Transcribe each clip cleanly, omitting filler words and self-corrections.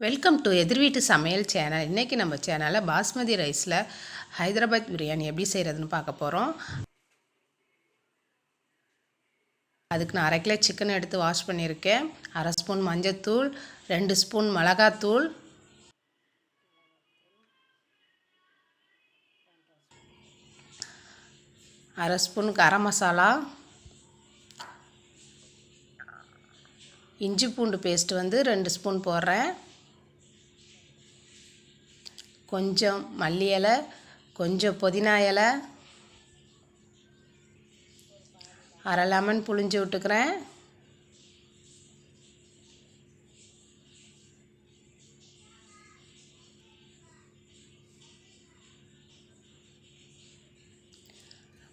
Welcome to எதிர் வீட்டு சமையல் சேனல். இன்றைக்கி நம்ம சேனலில் பாஸ்மதி ரைஸில் ஹைதராபாத் பிரியாணி எப்படி செய்கிறதுன்னு பார்க்க போகிறோம். அதுக்கு நான் 1/2 கிலோ சிக்கன் எடுத்து வாஷ் பண்ணியிருக்கேன். 1/2 ஸ்பூன் மஞ்சத்தூள், 2 ஸ்பூன் மிளகாத்தூள், 1/2 ஸ்பூன் கரம் மசாலா, இஞ்சி பூண்டு பேஸ்ட்டு 2 ஸ்பூன் போடுறேன், கொஞ்சம் மல்லி இலை, கொஞ்சம் புதினா இலை, 1/2 லெமன் புழிஞ்சு விட்டுக்கிறேன்.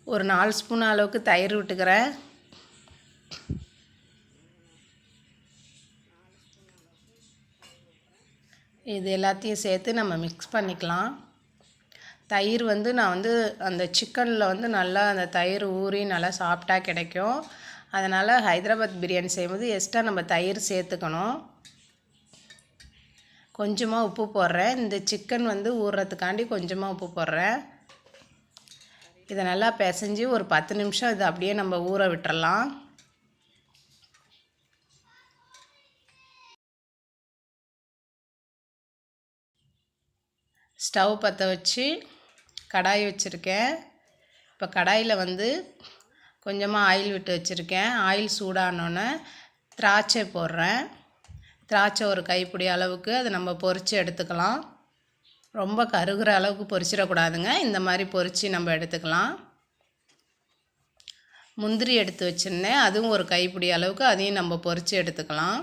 ஒரு 4 ஸ்பூன் அளவுக்கு தயிர் விட்டுக்கிறேன். இது எல்லாத்தையும் சேர்த்து நம்ம மிக்ஸ் பண்ணிக்கலாம். தயிர் நான் அந்த சிக்கனில் நல்லா அந்த தயிர் ஊறி நல்லா சாஃப்டாக கிடைக்கும். அதனால் ஹைதராபாத் பிரியாணி செய்யும்போது எக்ஸ்ட்ரா நம்ம தயிர் சேர்த்துக்கணும். கொஞ்சமாக உப்பு போடுறேன். இந்த சிக்கன் ஊறுறதுக்காண்டி கொஞ்சமாக உப்பு போடுறேன். இதை நல்லா பிசைஞ்சு ஒரு 10 நிமிஷம் இதை அப்படியே நம்ம ஊற விட்டுறலாம். ஸ்டவ் பற்ற வச்சு கடாய் வச்சுருக்கேன். இப்போ கடாயில் கொஞ்சமாக ஆயில் விட்டு வச்சுருக்கேன். ஆயில் சூடானோன்னே திராட்சை போடுறேன். திராட்சை ஒரு கைப்பிடி அளவுக்கு அதை நம்ம பொரித்து எடுத்துக்கலாம். ரொம்ப கருகிற அளவுக்கு பொரிச்சிடக்கூடாதுங்க. இந்த மாதிரி பொரித்து நம்ம எடுத்துக்கலாம். முந்திரி எடுத்து வச்சுருந்தேன். அதுவும் ஒரு கைப்பிடி அளவுக்கு, அதையும் நம்ம பொரித்து எடுத்துக்கலாம்.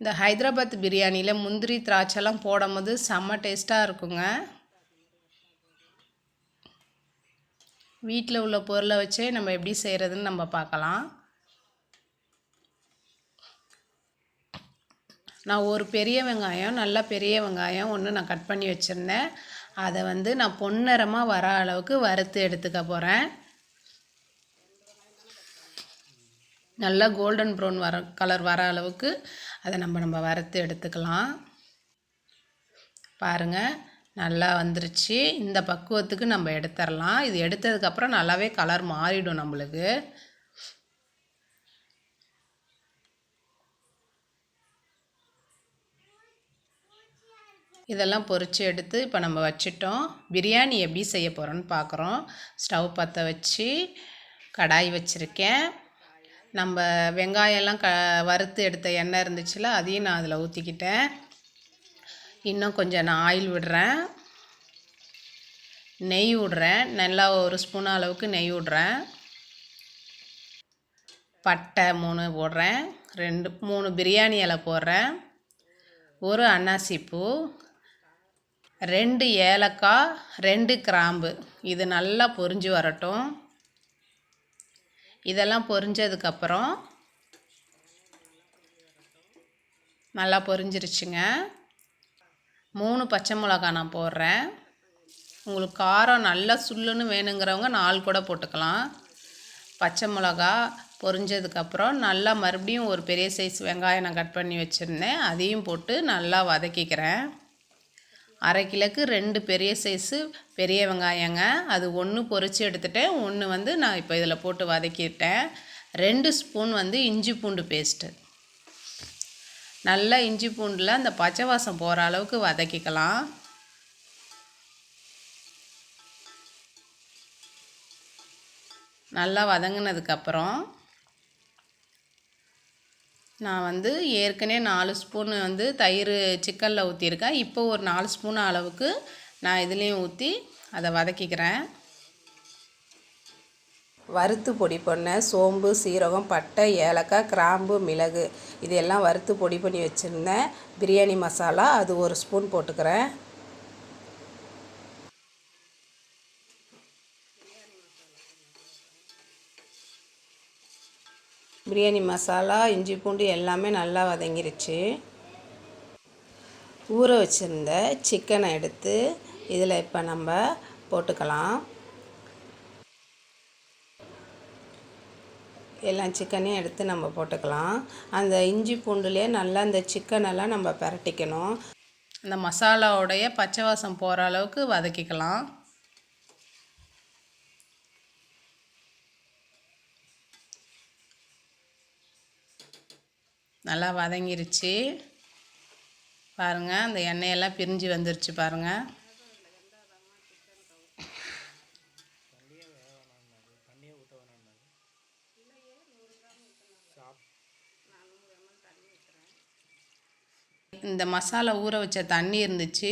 இந்த ஹைதராபாத் பிரியாணியில் முந்திரி திராட்சைலாம் போடும்போது செம்ம டேஸ்ட்டாக இருக்குங்க. வீட்டில் உள்ள பொருளை வச்சே நம்ம எப்படி செய்கிறதுன்னு நம்ம பார்க்கலாம். நான் ஒரு பெரிய வெங்காயம், நல்லா பெரிய வெங்காயம் ஒன்று நான் கட் பண்ணி வச்சுருந்தேன். அதை நான் பொன்னிறமாக வர அளவுக்கு வறுத்து எடுத்துக்க போகிறேன். நல்லா கோல்டன் ப்ரௌன் கலர் வர அளவுக்கு அதை நம்ம வறுத்து எடுத்துக்கலாம். பாருங்கள், நல்லா வந்துருச்சு. இந்த பக்குவத்துக்கு நம்ம எடுத்துடலாம். இது எடுத்ததுக்கப்புறம் நல்லாவே கலர் மாறிடும் நம்மளுக்கு. இதெல்லாம் பொரித்து எடுத்து இப்போ நம்ம வச்சிட்டோம். பிரியாணி எப்படி செய்ய போகிறோன்னு பார்க்குறோம். ஸ்டவ் பற்ற வச்சு கடாய் வச்சுருக்கேன். நம்ம வெங்காயம்லாம் வறுத்து எடுத்த எண்ணெய் இருந்துச்சுல, அதையும் நான் அதில் ஊற்றிக்கிட்டேன். இன்னும் கொஞ்சம் நான் ஆயில் விடுறேன். நெய் விடுறேன். நல்லா ஒரு ஸ்பூன் அளவுக்கு நெய் விடுறேன். பட்டை 3 போடுறேன். 3 பிரியாணி இலை போடுறேன். ஒரு அன்னாசிப்பூ, 2 ஏலக்காய், 2 கிராம்பு. இது நல்லா பொரிஞ்சு வரட்டும். இதெல்லாம் பொரிஞ்சதுக்கப்புறம் நல்லா பொரிஞ்சிருச்சுங்க. 3 பச்சை மிளகா நான் போடுறேன். உங்களுக்கு காரம் நல்லா சுள்ளுன்னு வேணுங்கிறவங்க 4 கூட போட்டுக்கலாம். பச்சை மிளகா பொரிஞ்சதுக்கப்புறம் நல்லா மறுபடியும் ஒரு பெரிய சைஸ் வெங்காயம் நான் கட் பண்ணி வச்சுருந்தேன். அதையும் போட்டு நல்லா வதக்கிக்கிறேன். 1/2 கிலோக்கு 2 பெரிய சைஸு பெரிய வெங்காயங்க. அது 1 பொரித்து எடுத்துட்டேன். 1 நான் இப்போ இதில் போட்டு வதக்கிட்டேன். 2 ஸ்பூன் இஞ்சி பூண்டு பேஸ்ட்டு. நல்லா இஞ்சி பூண்டில் அந்த பச்சை வாசம் போகிற அளவுக்கு வதக்கிக்கலாம். நல்லா வதங்கினதுக்கப்புறம் நான் ஏற்கனவே 4 ஸ்பூன் தயிர் சிக்கனில் ஊற்றிருக்கேன். இப்போ ஒரு 4 ஸ்பூன் அளவுக்கு நான் இதுலேயும் ஊற்றி அதை வதக்கிக்கிறேன். வறுத்து பொடி பண்ண சோம்பு, சீரகம், பட்டை, ஏலக்காய், கிராம்பு, மிளகு இதெல்லாம் வறுத்து பொடி பண்ணி வச்சுருந்தேன். பிரியாணி மசாலா அது 1 ஸ்பூன் போட்டுக்கிறேன். பிரியாணி மசாலா, இஞ்சி பூண்டு எல்லாமே நல்லா வதங்கிருச்சு. ஊற வச்சுருந்த சிக்கனை எடுத்து இதில் இப்போ நம்ம போட்டுக்கலாம். எல்லா சிக்கனையும் எடுத்து நம்ம போட்டுக்கலாம். அந்த இஞ்சி பூண்டுலேயே நல்லா அந்த சிக்கனெல்லாம் நம்ம பிரட்டிக்கணும். அந்த மசாலாவுடைய பச்சை வாசம் போகிற அளவுக்கு வதக்கிக்கலாம். நல்லா வதங்கிருச்சு பாருங்கள். அந்த எண்ணெயெல்லாம் பிரிஞ்சு வந்துருச்சு பாருங்கள். இந்த மசாலா ஊற வச்ச தண்ணி இருந்துச்சு,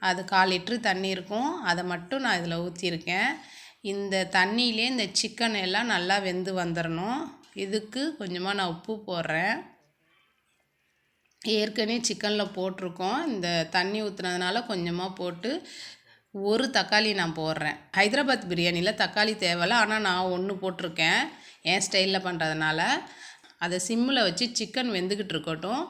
அது 1/4 லிட்ரு தண்ணி இருக்கும். அதை மட்டும் நான் இதில் ஊற்றிருக்கேன். இந்த தண்ணியிலே இந்த சிக்கன் எல்லாம் நல்லா வெந்து வந்துடணும். இதுக்கு கொஞ்சமாக நான் உப்பு போடுறேன். ஏற்கனவே சிக்கனில் போட்டிருக்கோம். இந்த தண்ணி ஊற்றுனதுனால கொஞ்சமாக போட்டு ஒரு தக்காளி நான் போடுறேன். ஹைதராபாத் பிரியாணியில் தக்காளி தேவையில்ல, ஆனால் நான் 1 போட்டிருக்கேன் என் ஸ்டைலில் பண்ணுறதுனால. அதை சிம்மில் வச்சு சிக்கன் வெந்துக்கிட்டு இருக்கட்டும்.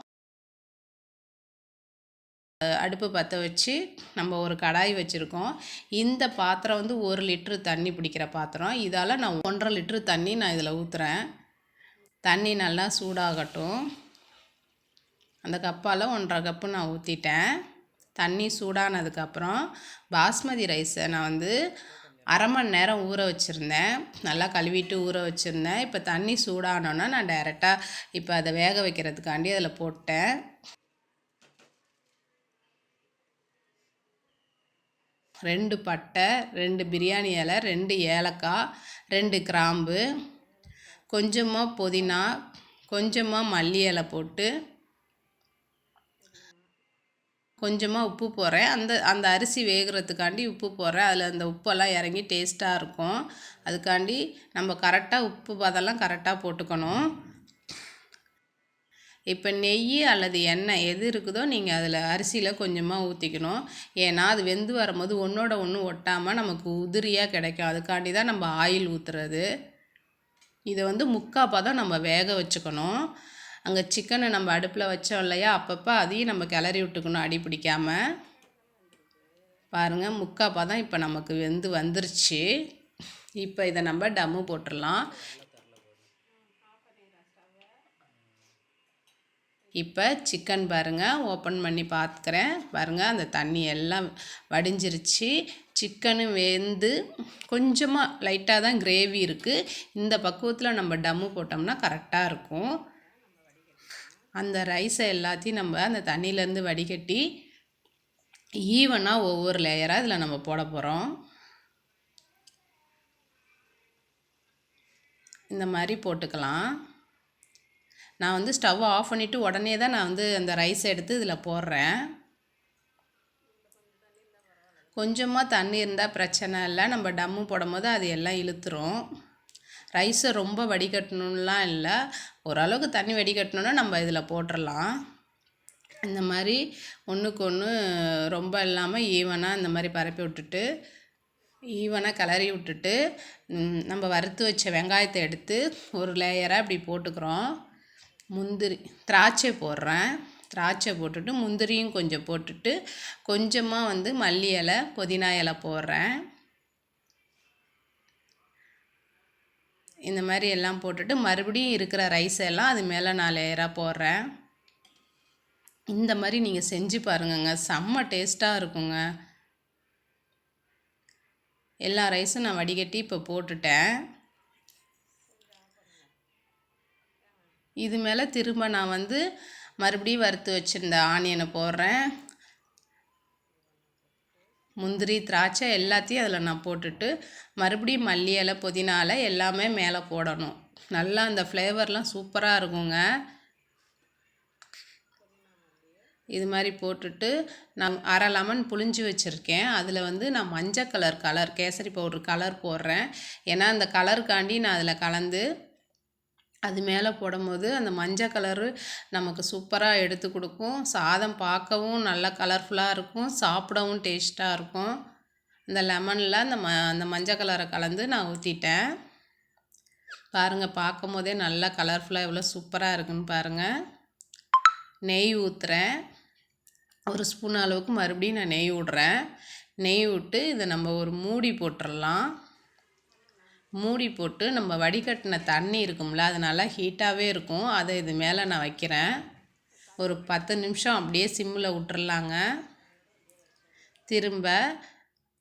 அடுப்பு பற்ற வச்சு நம்ம ஒரு கடாய் வச்சுருக்கோம். இந்த பாத்திரம் வந்து 1 லிட்ரு தண்ணி பிடிக்கிற பாத்திரம். இதால் நான் 1.5 லிட்ரு தண்ணி நான் இதில் ஊற்றுறேன். தண்ணி நல்லா சூடாகட்டும். அந்த கப்பால் 1.5 கப்பு நான் ஊற்றிட்டேன். தண்ணி சூடானதுக்கப்புறம் பாஸ்மதி ரைஸை நான் வந்து 1/2 மணி நேரம் ஊற வச்சுருந்தேன். நல்லா கழுவிட்டு ஊற வச்சுருந்தேன். இப்போ தண்ணி சூடானோன்னா நான் டைரெக்டாக இப்போ அதை வேக வைக்கிறதுக்காண்டி அதில் போட்டேன். 2 பட்டை, 2 பிரியாணி இலை, 2 ஏலக்காய், 2 கிராம்பு, கொஞ்சமாக புதினா, கொஞ்சமாக மல்லி இலை போட்டு கொஞ்சமாக உப்பு போடுறேன். அந்த அரிசி வேகிறதுக்காண்டி உப்பு போடுறேன். அதில் அந்த உப்பெல்லாம் இறங்கி டேஸ்ட்டாக இருக்கும். அதுக்காண்டி நம்ம கரெக்டாக உப்பு பதெல்லாம் கரெக்டாக போட்டுக்கணும். இப்போ நெய் அல்லது எண்ணெய் எது இருக்குதோ நீங்கள் அதில் அரிசியில் கொஞ்சமாக ஊற்றிக்கணும். ஏன்னா அது வெந்து வரும்போது ஒன்றோட ஒன்று ஒட்டாமல் நமக்கு உதிரியாக கிடைக்கும். அதுக்காண்டி தான் நம்ம ஆயில் ஊற்றுறது. இதை வந்து 3/4 பதம் நம்ம வேக வச்சுக்கணும். அங்கே சிக்கனை நம்ம அடுப்பில் வச்சோம் இல்லையா, அப்பப்போ அதையும் நம்ம கிளறி விட்டுக்கணும் அடி பிடிக்காமல். பாருங்கள் 3/4 பதம் இப்போ நமக்கு வெந்து வந்துருச்சு. இப்போ இதை நம்ம டம்மு போட்டுடலாம். இப்போ சிக்கன் பாருங்கள், ஓப்பன் பண்ணி பார்த்துக்கிறேன். பாருங்கள் அந்த தண்ணி எல்லாம் வடிஞ்சிருச்சு. சிக்கனும் வெந்து கொஞ்சமாக லைட்டாக தான் கிரேவி இருக்குது. இந்த பக்குவத்தில் நம்ம டம்மு போட்டோம்னா கரெக்டாக இருக்கும். அந்த ரைஸை எல்லாத்தையும் நம்ம அந்த தண்ணியிலேருந்து வடிகட்டி ஈவனாக ஒவ்வொரு லேயராக இதில் நம்ம போட போகிறோம். இந்த மாதிரி போட்டுக்கலாம். நான் வந்து ஸ்டவ் ஆஃப் பண்ணிவிட்டு உடனே தான் நான் வந்து அந்த ரைஸை எடுத்து இதில் போடுறேன். கொஞ்சமாக தண்ணி இருந்தால் பிரச்சனை இல்லை. நம்ம டம்மு போடும்போது அது எல்லாம் இழுத்துரும். ரைஸை ரொம்ப வடிகட்டணும்லாம் இல்லை, ஓரளவுக்கு தண்ணி வடிகட்டணுன்னா நம்ம இதில் போட்டுடலாம். இந்த மாதிரி ஒன்றுக்கு ஒன்று ரொம்ப இல்லாமல் ஈவனாக இந்த மாதிரி பரப்பி விட்டுட்டு ஈவனாக கிளறி விட்டுட்டு நம்ம வறுத்து வச்ச வெங்காயத்தை எடுத்து ஒரு லேயராக இப்படி போட்டுக்கிறோம். முந்திரி திராட்சை போடுறேன். திராட்சை போட்டுட்டு முந்திரியும் கொஞ்சம் போட்டுட்டு கொஞ்சமாக வந்து மல்லி இலை புதினா இலை போடுறேன். இந்த மாதிரி எல்லாம் போட்டுட்டு மறுபடியும் இருக்கிற ரைஸ் எல்லாம் அது மேலே நான் லேயராக போடுறேன். இந்த மாதிரி நீங்கள் செஞ்சு பாருங்கங்க, செம்ம டேஸ்ட்டாக இருக்குங்க. எல்லா ரைஸும் நான் வடிகட்டி இப்போ போட்டுட்டேன். இது மேலே திரும்ப நான் வந்து மறுபடியும் வறுத்து வச்சுருந்த ஆனியனை போடுறேன். முந்திரி திராட்சை எல்லாத்தையும் அதில் நான் போட்டுட்டு மறுபடியும் மல்லி இலை புதினா இலை எல்லாமே மேலே போடணும். நல்லா அந்த ஃப்ளேவர்லாம் சூப்பராக இருக்குங்க. இது மாதிரி போட்டுட்டு நான் 1/2 லெமன் புழிஞ்சு வச்சுருக்கேன். அதில் வந்து நான் மஞ்சள் கலர் கேசரி பவுட்ரு கலர் போடுறேன். ஏன்னா அந்த கலருக்காண்டி நான் அதில் கலந்து அது மேலே போடும்போது அந்த மஞ்சள் கலரு நமக்கு சூப்பராக எடுத்து கொடுக்கும். சாதம் பார்க்கவும் நல்லா கலர்ஃபுல்லாக இருக்கும், சாப்பிடவும் டேஸ்ட்டாக இருக்கும். இந்த லெமனில் அந்த மஞ்சள் கலரை கலந்து நான் ஊற்றிட்டேன். பாருங்கள், பார்க்கும் போதே நல்லா கலர்ஃபுல்லாக எவ்வளோ சூப்பராக இருக்குன்னு பாருங்கள். நெய் ஊற்றுறேன். 1 ஸ்பூன் அளவுக்கு மறுபடியும் நான் நெய் விட்றேன். நெய் விட்டு இதை நம்ம ஒரு மூடி போட்டுடலாம். மூடி போட்டு நம்ம வடிகட்டின தண்ணி இருக்கும்ல, அது நல்லா ஹீட்டாகவே இருக்கும். அதை இது மேலே நான் வைக்கிறேன். ஒரு 10 நிமிஷம் அப்படியே சிம்மில் விட்டுறலாங்க. திரும்ப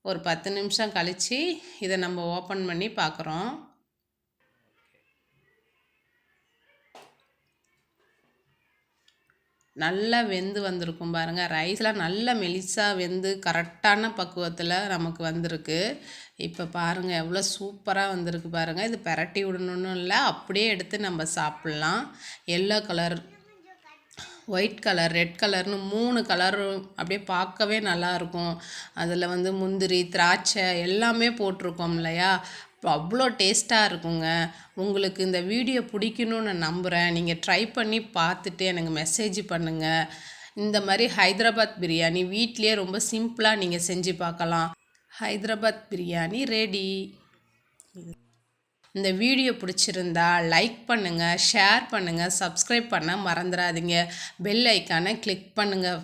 ஒரு 10 நிமிஷம் கழித்து இதை நம்ம ஓப்பன் பண்ணி பார்க்குறோம். நல்லா வெந்து வந்திருக்கும் பாருங்கள். ரைஸ்லாம் நல்லா மெலிசாக வெந்து கரெக்டான பக்குவத்தில் நமக்கு வந்திருக்கு. இப்போ பாருங்கள் எவ்வளோ சூப்பராக வந்திருக்கு பாருங்கள். இது பிரட்டி விடணுன்னு இல்லை, அப்படியே எடுத்து நம்ம சாப்பிட்லாம். Yellow colour, white colour, red கலர்னு 3 கலரும் அப்படியே பார்க்கவே நல்லாயிருக்கும். அதில் வந்து முந்திரி, திராட்சை எல்லாமே போட்டிருக்கோம் இல்லையா, அவ்வளோ டேஸ்ட்டாக இருக்குங்க. உங்களுக்கு இந்த வீடியோ பிடிக்கணும்னு நான் நம்புகிறேன். நீங்கள் ட்ரை பண்ணி பார்த்துட்டு எனக்கு மெசேஜ் பண்ணுங்கள். இந்த மாதிரி ஹைதராபாத் பிரியாணி வீட்டிலே ரொம்ப சிம்பிளாக நீங்கள் செஞ்சு பார்க்கலாம். ஹைதராபாத் பிரியாணி ரெடி. இந்த வீடியோ பிடிச்சிருந்தா லைக் பண்ணுங்கள், ஷேர் பண்ணுங்கள், சப்ஸ்கிரைப் பண்ண மறந்துடாதீங்க. பெல் ஐக்கானை கிளிக் பண்ணுங்கள்.